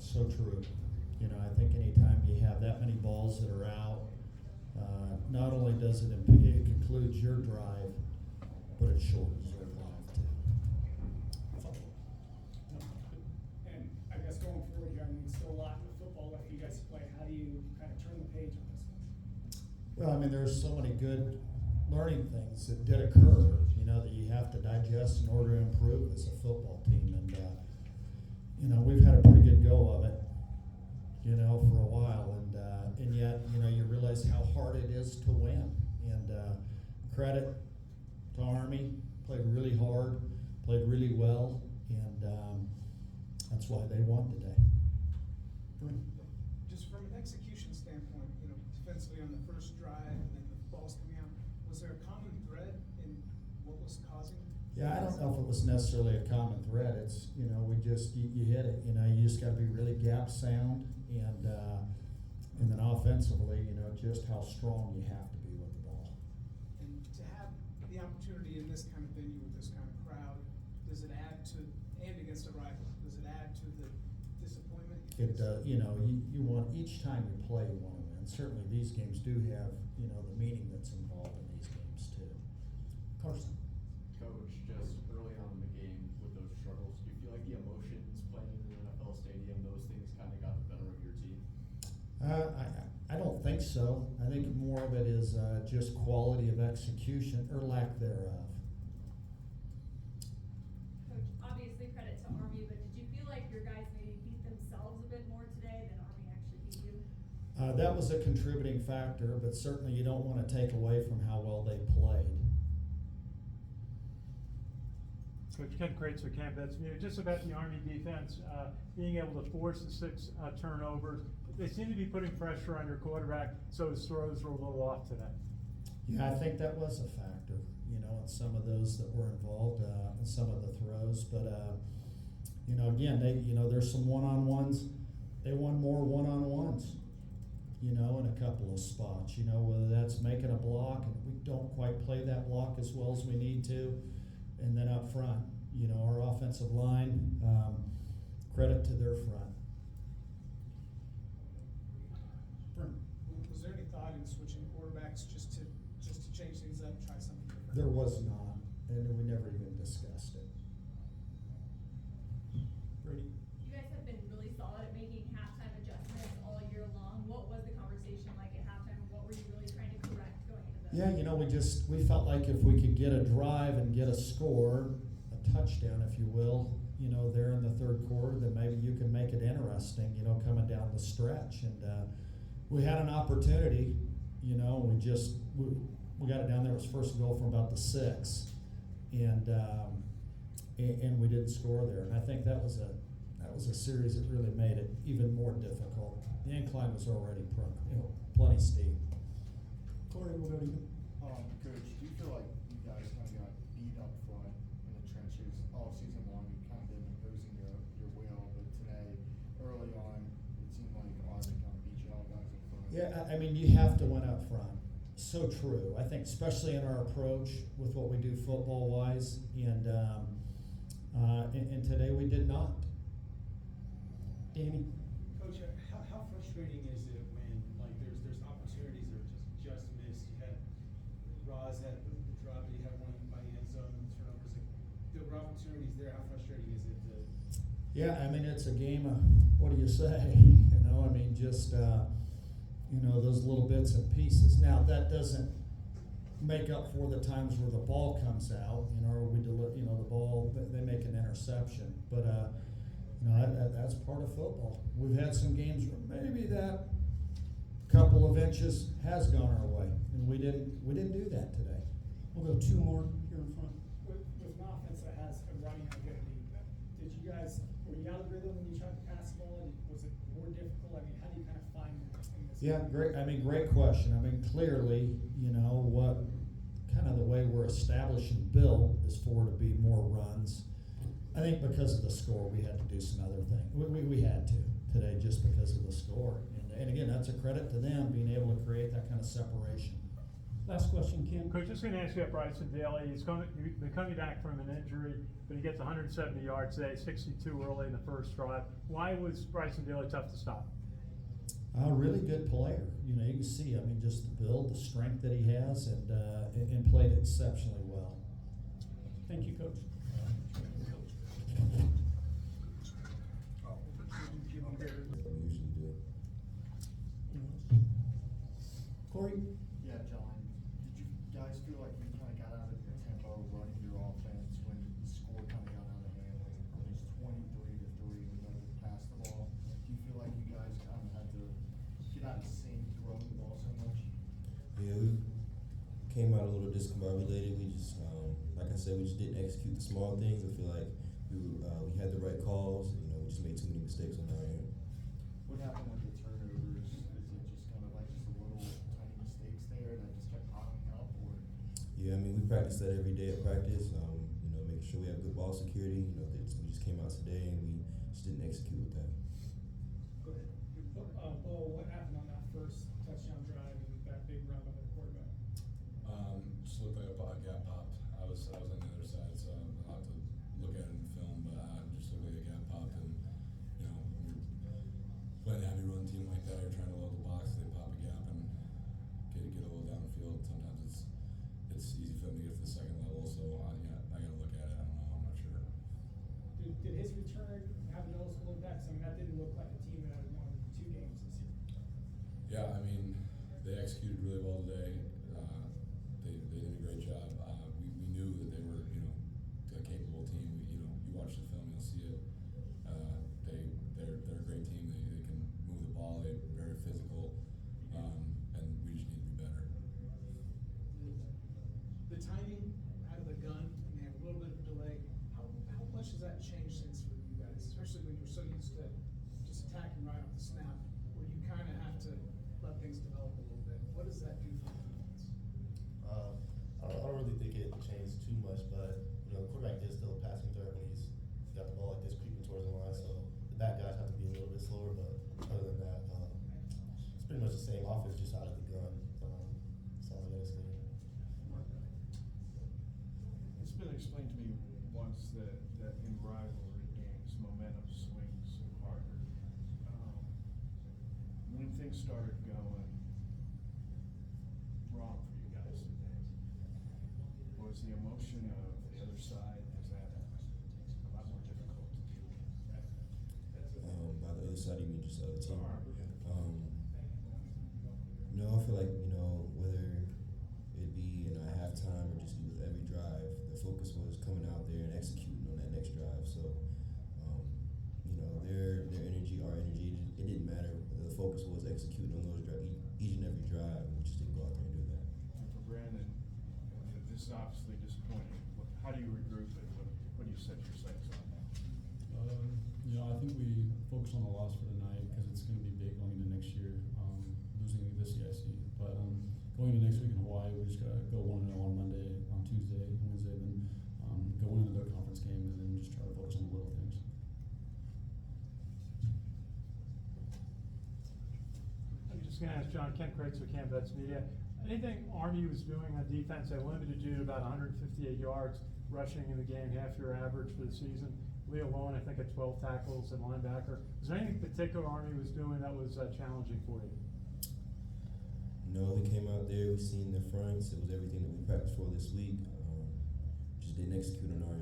So true. You know, I think anytime you have that many balls that are out, not only does it concludes your drive, but it shortens their drive too. And I guess going forward here, I mean, still a lot of football left for you guys to play. How do you kind of turn the page on this one? Well, I mean, there's so many good learning things that did occur, you know, that you have to digest in order to improve as a football team. And, you know, we've had a pretty good go of it, you know, for a while. And yet, you know, you realize how hard it is to win. And credit to Army, played really hard, played really well, and that's why they won today. Just from an execution standpoint, you know, defensively on the first drive and then the balls coming out, was there a common thread in what was causing? Yeah, I don't know if it was necessarily a common thread. It's, you know, we just, you hit it. You know, you just got to be really gap sound, and then offensively, you know, just how strong you have to be with the ball. And to have the opportunity in this kind of venue with this kind of crowd, does it add to, and against a rival, does it add to the disappointment? It, you know, you want, each time you play, you want to win. Certainly these games do have, you know, the meaning that's involved in these games too. Carson. Coach, just early on in the game with those struggles, do you feel like the emotions playing in an NFL stadium, those things kind of got the better of your team? I don't think so. I think more of it is just quality of execution or lack thereof. Coach, obviously credit to Army, but did you feel like your guys maybe beat themselves a bit more today than Army actually beat you? That was a contributing factor, but certainly you don't want to take away from how well they played. Coach Ken Kraetzer, just about the Army defense, being able to force the 6 turnovers. They seem to be putting pressure on your quarterback, so his throws were a little off today. Yeah, I think that was a factor, you know, in some of those that were involved, in some of the throws. But, you know, again, there's some one-on-ones. They won more one-on-ones, you know, in a couple of spots, you know, whether that's making a block and we don't quite play that block as well as we need to. And then up front, you know, our offensive line, credit to their front. Was there any thought in switching quarterbacks just to change things up, try something different? There was not, and we never even discussed it. Brady? You guys have been really solid at making halftime adjustments all year long. What was the conversation like at halftime? What were you really trying to correct going into this? Yeah, you know, we felt like if we could get a drive and get a score, a touchdown, if you will, you know, there in the third quarter, then maybe you can make it interesting, you know, coming down the stretch. And we had an opportunity, you know, we got it down there. It was first goal from about the 6, and we didn't score there. And I think that was a series that really made it even more difficult. The incline was already plenty steep. Corey, we'll go to you. Coach, do you feel like you guys kind of got beat up front in the trenches all season long? You kind of been imposing your will, but today, early on, it seemed like Army kind of beat you all guys up front. Yeah, I mean, you have to win up front. So true. I think especially in our approach with what we do football-wise, and today we did not. Danny? Coach, how frustrating is it when like there's opportunities that are just missed? You had Roz had the drop, you had one by the end zone, turnovers. Like, there were opportunities there. How frustrating is it to? Yeah, I mean, it's a game of, what do you say? You know, I mean, just, you know, those little bits and pieces. Now, that doesn't make up for the times where the ball comes out, you know, or the ball, they make an interception. But, you know, that's part of football. We've had some games where maybe that couple of inches has gone our way, and we didn't do that today. We'll go 2 more here in front. With an offense that has a running identity, did you guys, were you out of rhythm when you tried to pass the ball? Was it more difficult? I mean, how do you kind of find it in this? Yeah, great question. I mean, clearly, you know, what kind of the way we're established and built is for to be more runs. I think because of the score, we had to do some other things. We had to today just because of the score. And again, that's a credit to them being able to create that kind of separation. Last question, Ken. Coach, just gonna ask you about Bryson Daly. He's been coming back from an injury, but he gets 170 yards today, 62 early in the first drive. Why was Bryson Daly tough to stop? A really good player. You know, you can see, I mean, just the build, the strength that he has, and played exceptionally well. Thank you, Coach. We usually do. Corey? Yeah, John, did you guys feel like you kind of got out of the tempo running your offense when the score kind of got out of hand? It was 23-3, we got to pass the ball. Do you feel like you guys kind of had to get out of sync throwing the ball so much? Yeah, we came out a little discombobulated. We just, like I said, we just didn't execute the small things. I feel like we had the right calls. You know, we just made too many mistakes on our end. What happened with the turnovers? Is it just kind of like just a little tiny mistakes there that just kept piling up, or? Yeah, I mean, we practice that every day at practice. You know, making sure we have good ball security. You know, we just came out today and we just didn't execute with that. Go ahead. Bo, what happened on that first touchdown drive and that big run by the quarterback? Just looked like a gap popped. I was on the other side, so I'll have to look at it in film, but just looked like a gap popped, and you know, when you're playing a heavy run team like that, you're trying to load the box, they pop a gap and get a little downfield. Sometimes it's easy for them to get to the second level, so I gotta look at it. I don't know, I'm not sure. Did his return have a noticeable impact? I mean, that didn't look like a team that had won 2 games this year. Yeah, I mean, they executed really well today. They did a great job. We knew that they were, you know, a capable team. You watch the film, you'll see it. They're a great team. They can move the ball. They're very physical, and we just need to be better. The timing out of the gun, and they have a little bit of a delay. How much has that changed since for you guys, especially when you're so used to just attacking right off the snap, where you kind of have to let things develop a little bit? What does that do for the defense? I don't really think it changed too much, but you know, the quarterback is still a passing threat when he's got the ball like this creeping towards the line. So the back guys have to be a little bit slower, but other than that, it's pretty much the same offense just out of the gun. That's all I gotta say. It's been explained to me once that in rivalry games, momentum swings harder. When things started going wrong for you guys today, was the emotion of the other side, was that a lot more difficult to deal with? By the other side, you mean just the other team? No, I feel like, you know, whether it be in a halftime or just with every drive, the focus was coming out there and executing on that next drive. So, you know, their energy, our energy, it didn't matter. The focus was executing on those each and every drive, and we just didn't go out there and do that. And for Brandon, this is obviously disappointing. How do you regroup it? What do you set your sights on now? You know, I think we focus on the loss for tonight because it's going to be big going into next year, losing this CIC. But going into next week in Hawaii, we just got to go 1-0 on Monday, on Tuesday, Wednesday, then go into the conference game, and then just try to focus on the little things. I'm just gonna ask John, Ken Kraetzer, Canvas Media. Anything Army was doing on defense? They limited you to about 158 yards rushing in the game, half your average for the season. Leo Lone, I think, at 12 tackles and linebacker. Was there anything particular Army was doing that was challenging for you? No, we came out there, we seen the fronts. It was everything that we practiced for this week. Just didn't execute on our